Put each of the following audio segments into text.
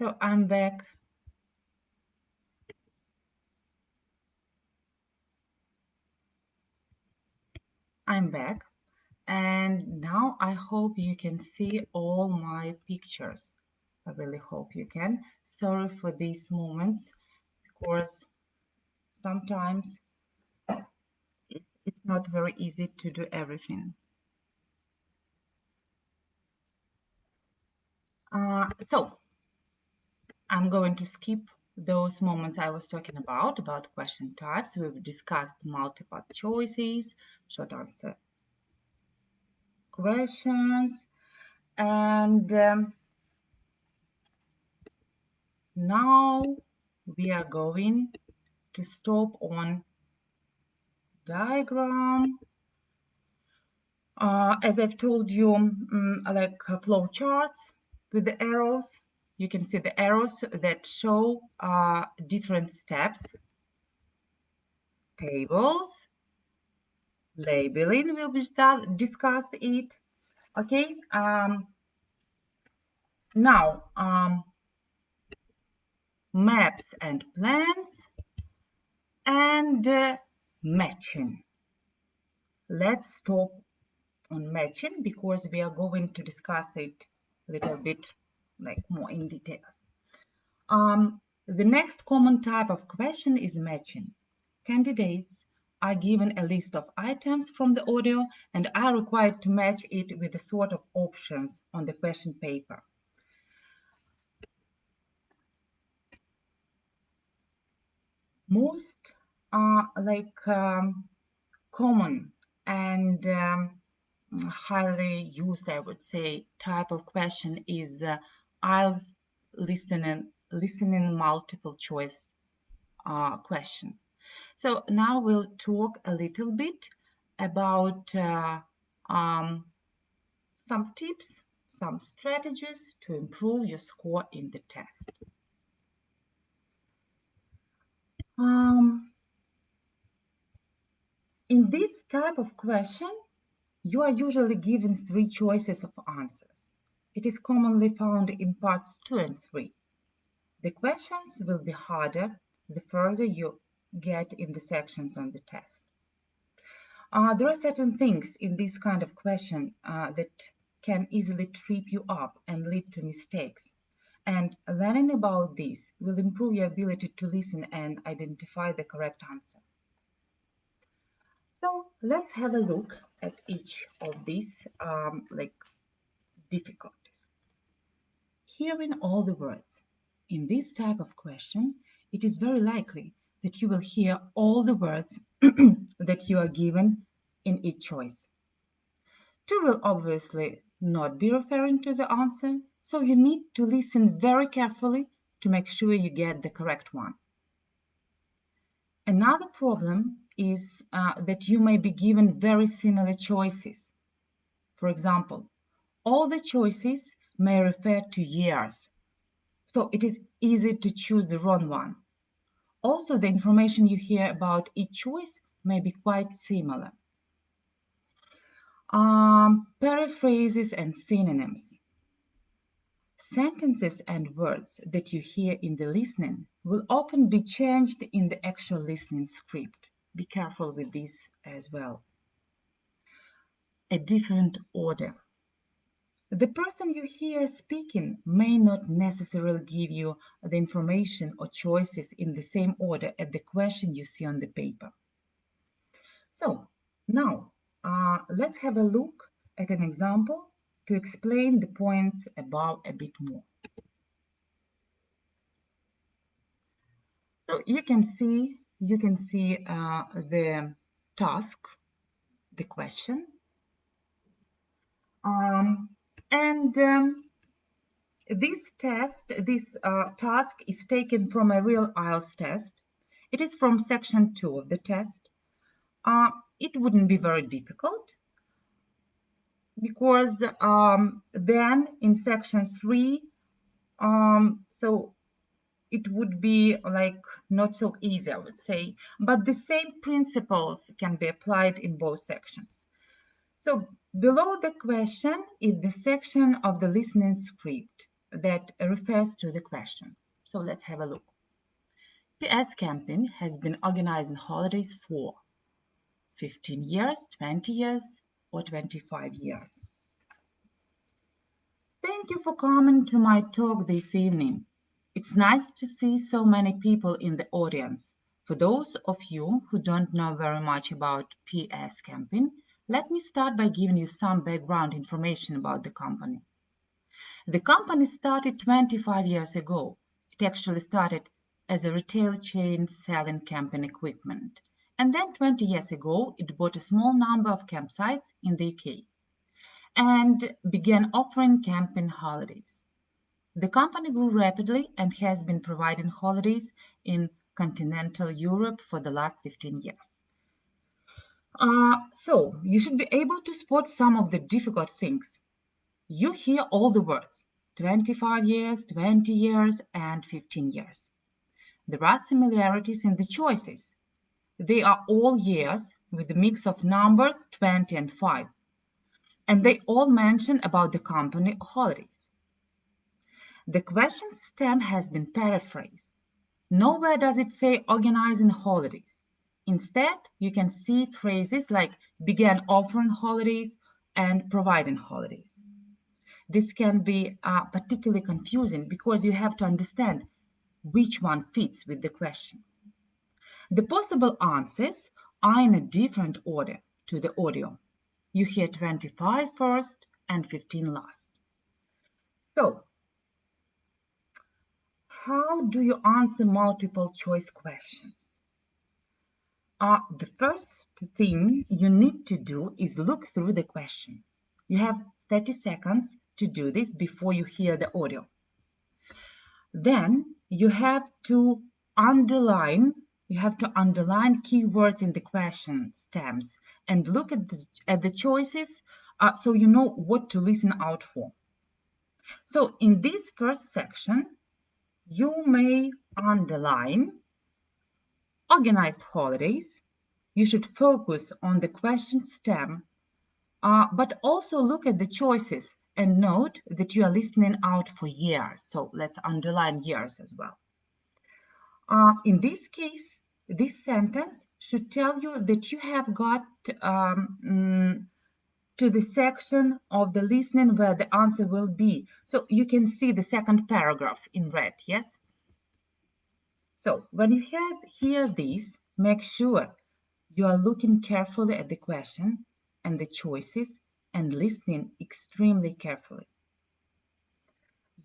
So I'm back. And now I hope you can see all my pictures. I really hope you can. Sorry for these moments, because sometimes it's not very easy to do everything. So I'm going to skip those moments I was talking about question types. We've discussed multiple choices, short answer questions, and now we are going to stop on diagram. As I've told you, like flow charts with the arrows. You can see the arrows that show different steps. Tables, labeling will be discussed it. Okay. Now maps and plans and matching. Let's stop on matching because we are going to discuss it a little bit like more in details. The next common type of question is matching. Candidates are given a list of items from the audio and are required to match it with a sort of options on the question paper. Most common and highly used, I would say, type of question is IELTS listening multiple choice question. So now we'll talk a little bit about some tips, some strategies to improve your score in the test. In this type of question, you are usually given 3 choices of answers. It is commonly found in parts 2 and 3. The questions will be harder the further you get in the sections on the test. There are certain things in this kind of question that can easily trip you up and lead to mistakes. And learning about this will improve your ability to listen and identify the correct answer. So let's have a look at each of these difficulties. Hearing all the words. In this type of question, it is very likely that you will hear all the words that you are given in each choice. 2 will obviously not be referring to the answer, so you need to listen very carefully to make sure you get the correct one. Another problem is that you may be given very similar choices. For example, all the choices may refer to years, so it is easy to choose the wrong one. Also, the information you hear about each choice may be quite similar. Paraphrases and synonyms. Sentences and words that you hear in the listening will often be changed in the actual listening script. Be careful with this as well. A different order. The person you hear speaking may not necessarily give you the information or choices in the same order as the question you see on the paper. So now let's have a look at an example to explain the points above a bit more. So you can see the task, the question, this task is taken from a real IELTS test. It is from section 2 of the test. It wouldn't be very difficult because then in section 3, so it would be like not so easy, I would say, but the same principles can be applied in both sections. So below the question is the section of the listening script that refers to the question. So let's have a look. PS camping has been organizing holidays for 15 years, 20 years, or 25 years. Thank you for coming to my talk this evening. It's nice to see so many people in the audience. For those of you who don't know very much about PS Camping, let me start by giving you some background information about the company. The company started 25 years ago. It actually started as a retail chain selling camping equipment. And then 20 years ago, it bought a small number of campsites in the UK and began offering camping holidays. The company grew rapidly and has been providing holidays in continental Europe for the last 15 years. So you should be able to spot some of the difficult things. You hear all the words, 25 years, 20 years, and 15 years. There are similarities in the choices. They are all years with a mix of numbers 20 and 5. And they all mention about the company holidays. The question stem has been paraphrased. Nowhere does it say organizing holidays. Instead, you can see phrases like began offering holidays and providing holidays. This can be particularly confusing because you have to understand which one fits with the question. The possible answers are in a different order to the audio. You hear 25 first and 15 last. So, how do you answer multiple choice questions? The first thing you need to do is look through the questions. You have 30 seconds to do this before you hear the audio. Then you have to underline keywords in the question stems and look at the choices so you know what to listen out for. So in this first section, you may underline organized holidays. You should focus on the question stem, but also look at the choices and note that you are listening out for years. So let's underline years as well. In this case, this sentence should tell you that you have got to the section of the listening where the answer will be. So you can see the second paragraph in red, yes? So when you hear this, make sure you are looking carefully at the question and the choices and listening extremely carefully.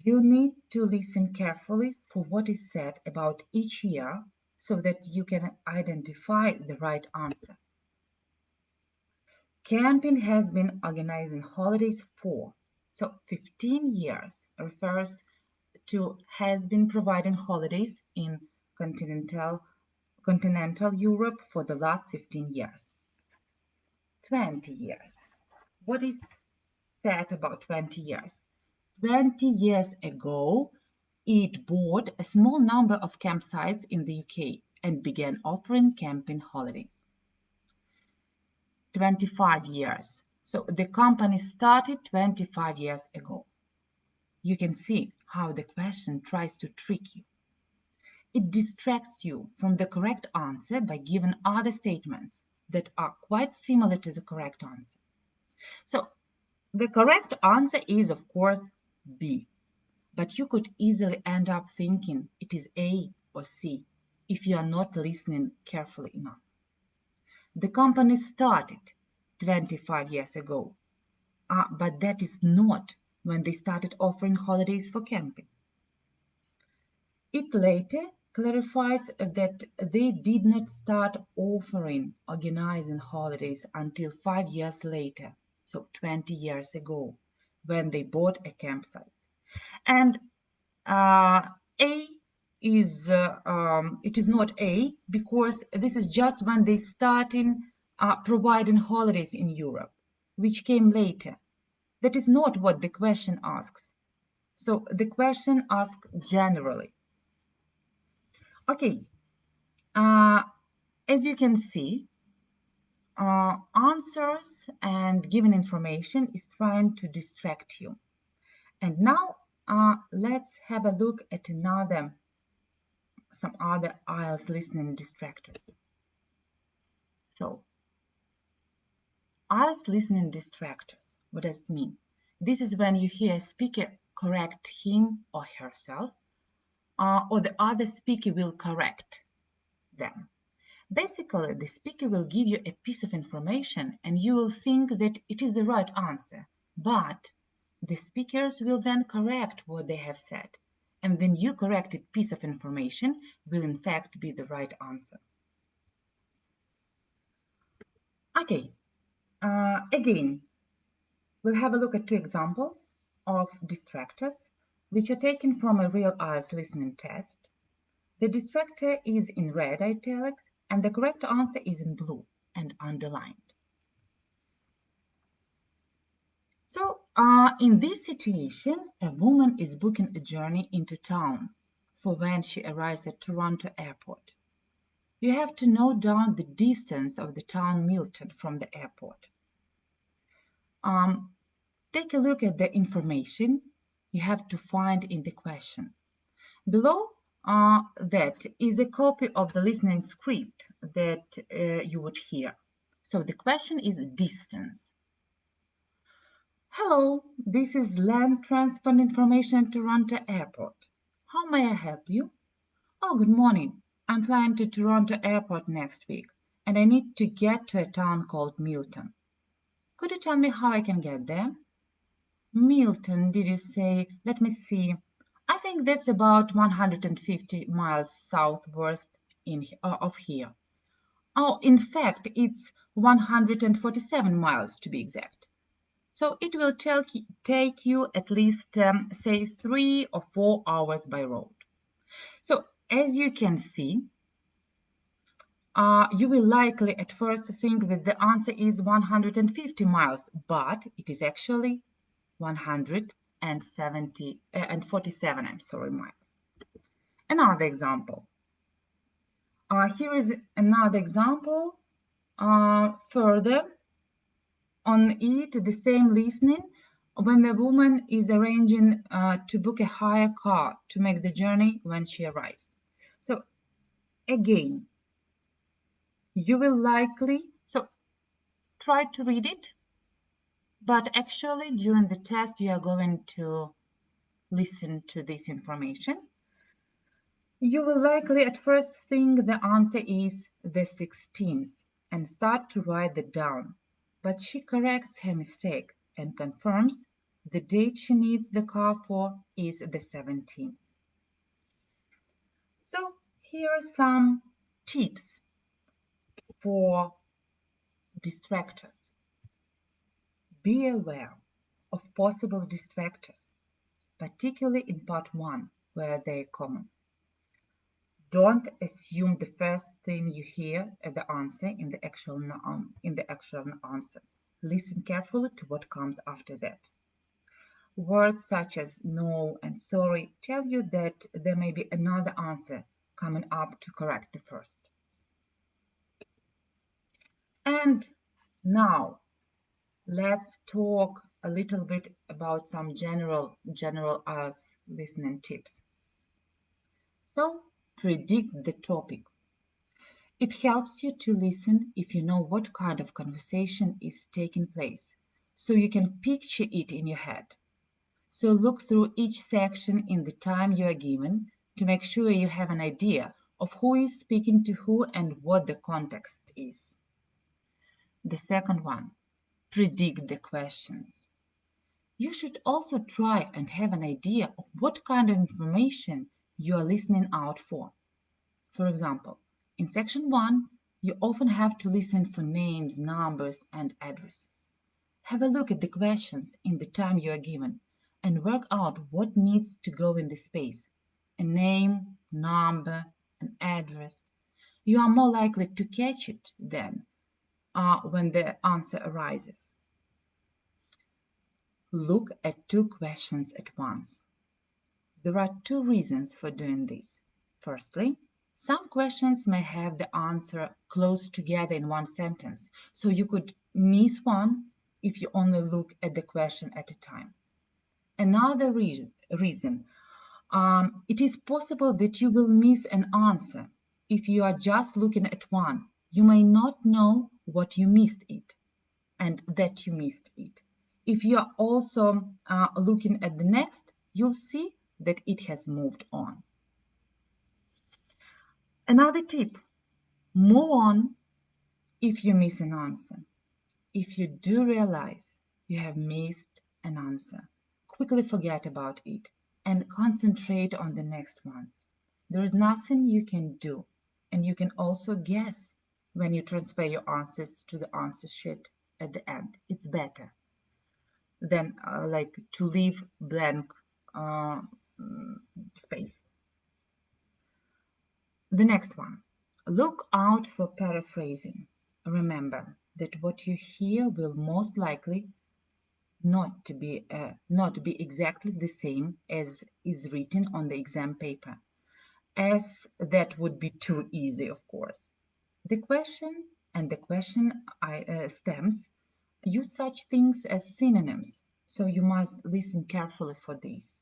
You need to listen carefully for what is said about each year so that you can identify the right answer. Camping has been organizing holidays for, so 15 years refers to has been providing holidays in continental Europe for the last 15 years. 20 years. What is said about 20 years? 20 years ago, it bought a small number of campsites in the UK and began offering camping holidays. 25 years. So the company started 25 years ago. You can see how the question tries to trick you. It distracts you from the correct answer by giving other statements that are quite similar to the correct answer. So the correct answer is, of course, B. But you could easily end up thinking it is A or C if you are not listening carefully enough. The company started 25 years ago, but that is not when they started offering holidays for camping. It later clarifies that they did not start offering organizing holidays until 5 years later, so 20 years ago, when they bought a campsite. And it is not A because this is just when they started providing holidays in Europe, which came later. That is not what the question asks. So the question asks generally. Okay, as you can see, answers and given information is trying to distract you. And now let's have a look at some other IELTS listening distractors. So, IELTS listening distractors, what does it mean? This is when you hear a speaker correct him or herself, or the other speaker will correct them. Basically, the speaker will give you a piece of information and you will think that it is the right answer, but the speakers will then correct what they have said, and the new corrected piece of information will in fact be the right answer. Okay, again, we'll have a look at two examples of distractors, which are taken from a real IELTS listening test. The distractor is in red italics, and the correct answer is in blue and underlined. So, in this situation, a woman is booking a journey into town for when she arrives at Toronto airport. You have to note down the distance of the town Milton from the airport. Take a look at the information you have to find in the question. Below that is a copy of the listening script that you would hear. So the question is distance. Hello, this is land transport information at Toronto airport. How may I help you? Oh, good morning. I'm flying to Toronto airport next week and I need to get to a town called Milton. Could you tell me how I can get there? Milton, did you say? Let me see. I think that's about 150 miles southwest of here. Oh, in fact, it's 147 miles to be exact. So it will take you at least, say, 3 or 4 hours by road. So as you can see, you will likely at first think that the answer is 150 miles, but it is actually 147 miles. Another example. Here is another example. Further on it, the same listening, when the woman is arranging to book a hire car to make the journey when she arrives. So again, you will likely, so try to read it, but actually during the test you are going to listen to this information. You will likely at first think the answer is the 16th and start to write it down, but she corrects her mistake and confirms the date she needs the car for is the 17th. So here are some tips for distractors. Be aware of possible distractors, particularly in part 1 where they are common. Don't assume the first thing you hear as the answer in the actual answer. Listen carefully to what comes after that. Words such as no and sorry tell you that there may be another answer coming up to correct the first. And now let's talk a little bit about some general IELTS listening tips. So, predict the topic. It helps you to listen if you know what kind of conversation is taking place, so you can picture it in your head. So look through each section in the time you are given to make sure you have an idea of who is speaking to who and what the context is. The second one, predict the questions. You should also try and have an idea of what kind of information you are listening out for. For example, in section 1, you often have to listen for names, numbers, and addresses. Have a look at the questions in the time you are given and work out what needs to go in the space. A name, number, an address. You are more likely to catch it then when the answer arises. Look at 2 questions at once. There are 2 reasons for doing this. Firstly, some questions may have the answer close together in one sentence, so you could miss one if you only look at the question at a time. Another reason. It is possible that you will miss an answer. If you are just looking at one, you may not know what you missed it and that you missed it. If you are also looking at the next, you'll see that it has moved on. Another tip, move on if you miss an answer. If you do realize you have missed an answer, quickly forget about it and concentrate on the next ones. There is nothing you can do, and you can also guess when you transfer your answers to the answer sheet at the end. It's better than like to leave blank space. The next one, look out for paraphrasing. Remember that what you hear will most likely not be exactly the same as is written on the exam paper, as that would be too easy, of course. The question stems use such things as synonyms, so you must listen carefully for this.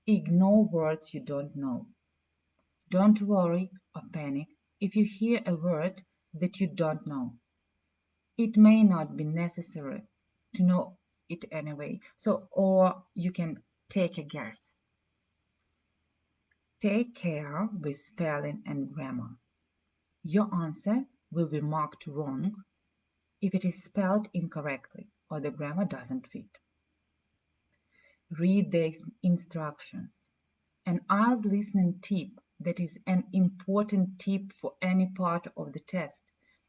Ignore words you don't know. Don't worry or panic if you hear a word that you don't know. It may not be necessary to know it anyway, or you can take a guess. Take care with spelling and grammar. Your answer will be marked wrong if it is spelled incorrectly or the grammar doesn't fit. Read the instructions. An IELTS listening tip that is an important tip for any part of the test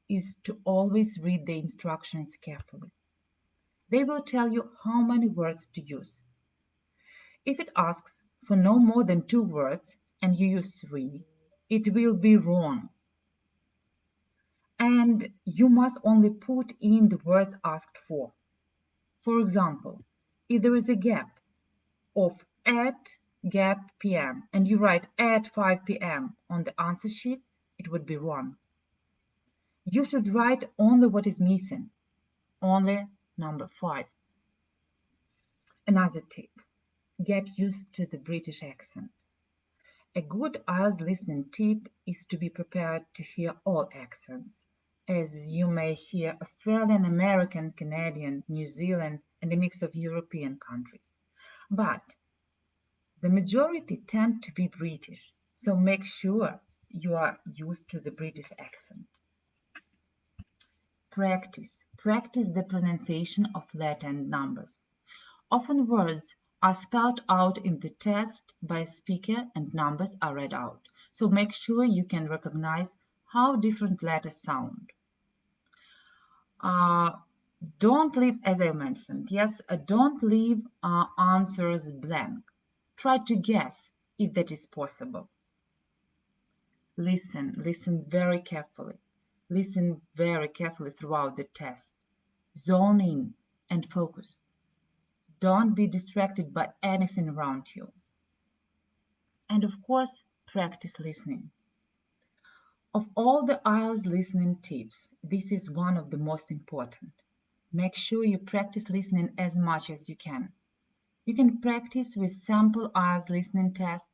is to always read the instructions carefully. They will tell you how many words to use. If it asks for no more than 2 words and you use 3, it will be wrong. And you must only put in the words asked for. For example, if there is a gap of at gap PM and you write at 5 PM on the answer sheet, it would be wrong. You should write only what is missing, only number 5. Another tip, get used to the British accent. A good IELTS listening tip is to be prepared to hear all accents, as you may hear Australian, American, Canadian, New Zealand, and a mix of European countries. But the majority tend to be British, so make sure you are used to the British accent. Practice the pronunciation of letters and numbers. Often words are spelled out in the test by a speaker and numbers are read out, so make sure you can recognize how different letters sound. Don't leave, as I mentioned, don't leave answers blank. Try to guess if that is possible. Listen very carefully. Listen very carefully throughout the test. Zone in and focus. Don't be distracted by anything around you. And of course, practice listening. Of all the IELTS listening tips, this is one of the most important. Make sure you practice listening as much as you can. You can practice with sample IELTS listening tests,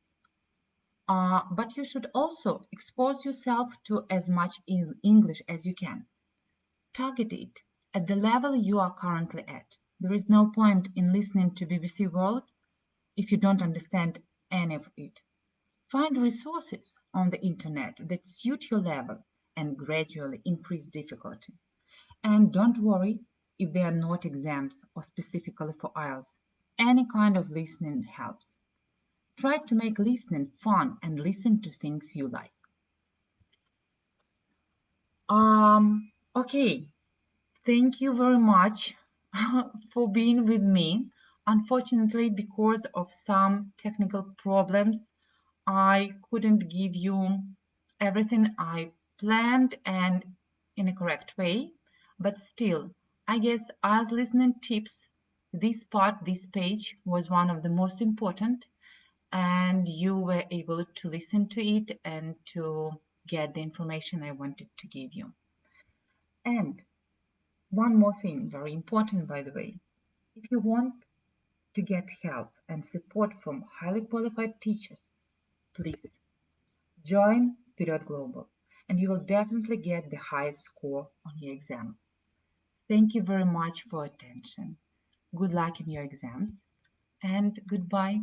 but you should also expose yourself to as much English as you can. Target it at the level you are currently at. There is no point in listening to BBC World if you don't understand any of it. Find resources on the internet that suit your level and gradually increase difficulty. And don't worry if they are not exams or specifically for IELTS. Any kind of listening helps. Try to make listening fun and listen to things you like. Okay, thank you very much for being with me. Unfortunately, because of some technical problems, I couldn't give you everything I planned and in a correct way, but still, I guess as listening tips, this page was one of the most important, and you were able to listen to it and to get the information I wanted to give you. And one more thing, very important by the way, if you want to get help and support from highly qualified teachers, please join Вперед Global, and you will definitely get the highest score on your exam. Thank you very much for attention. Good luck in your exams, and goodbye.